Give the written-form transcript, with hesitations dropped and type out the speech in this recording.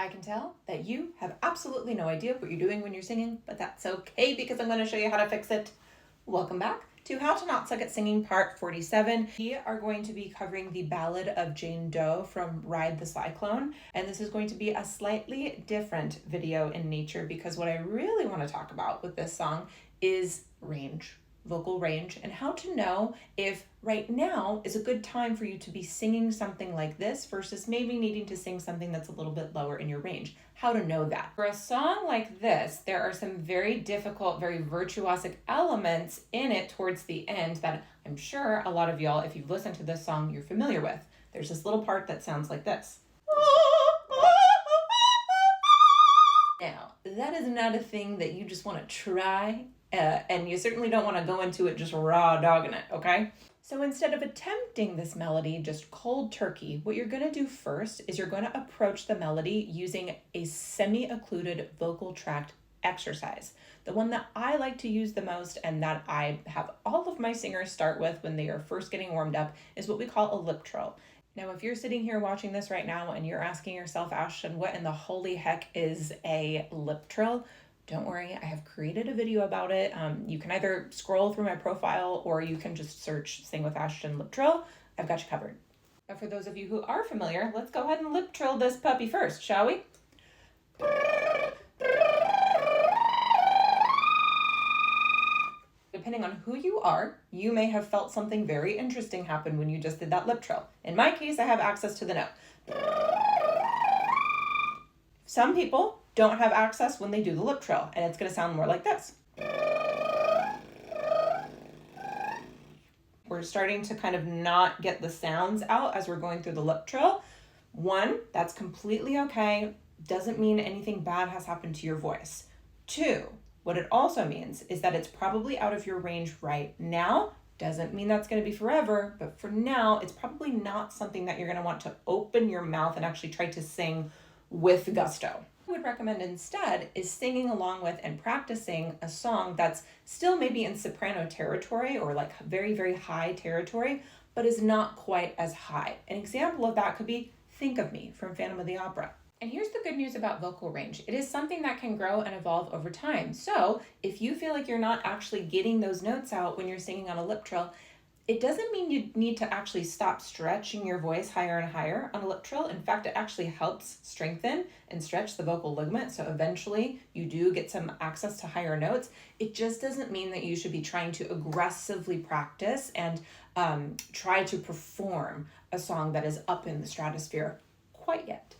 I can tell that you have absolutely no idea what you're doing when you're singing, but that's okay because I'm going to show you how to fix it. Welcome back to How to Not Suck at Singing Part 47. We are going to be covering the Ballad of Jane Doe from Ride the Cyclone, and this is going to be a slightly different video in nature because what I really want to talk about with this song is range. Vocal range, and how to know if right now is a good time for you to be singing something like this versus maybe needing to sing something that's a little bit lower in your range. How to know that. For a song like this, there are some very difficult, very virtuosic elements in it towards the end that I'm sure a lot of y'all, if you've listened to this song, you're familiar with. There's this little part that sounds like this. Now, that is not a thing that you just want to try, and you certainly don't want to go into it just raw dogging it, okay? So instead of attempting this melody just cold turkey, what you're going to do first is you're going to approach the melody using a semi-occluded vocal tract exercise. The one that I like to use the most and that I have all of my singers start with when they are first getting warmed up is what we call a lip trill. Now, if you're sitting here watching this right now and you're asking yourself, Ashton, what in the holy heck is a lip trill? Don't worry, I have created a video about it. You can either scroll through my profile or you can just search Sing with Ashton lip trill. I've got you covered. Now, for those of you who are familiar, let's go ahead and lip trill this puppy first, shall we? Depending on who you are, you may have felt something very interesting happen when you just did that lip trill. In my case, I have access to the note. Some people don't have access when they do the lip trill, and it's going to sound more like this. We're starting to kind of not get the sounds out as we're going through the lip trill. One, that's completely okay. Doesn't mean anything bad has happened to your voice. Two, what it also means is that it's probably out of your range right now. Doesn't mean that's going to be forever, but for now, it's probably not something that you're going to want to open your mouth and actually try to sing with gusto. What I would recommend instead is singing along with and practicing a song that's still maybe in soprano territory or like very, very high territory, but is not quite as high. An example of that could be Think of Me from Phantom of the Opera. And here's the good news about vocal range. It is something that can grow and evolve over time. So if you feel like you're not actually getting those notes out when you're singing on a lip trill, it doesn't mean you need to actually stop stretching your voice higher and higher on a lip trill. In fact, it actually helps strengthen and stretch the vocal ligament. So eventually you do get some access to higher notes. It just doesn't mean that you should be trying to aggressively practice and try to perform a song that is up in the stratosphere quite yet.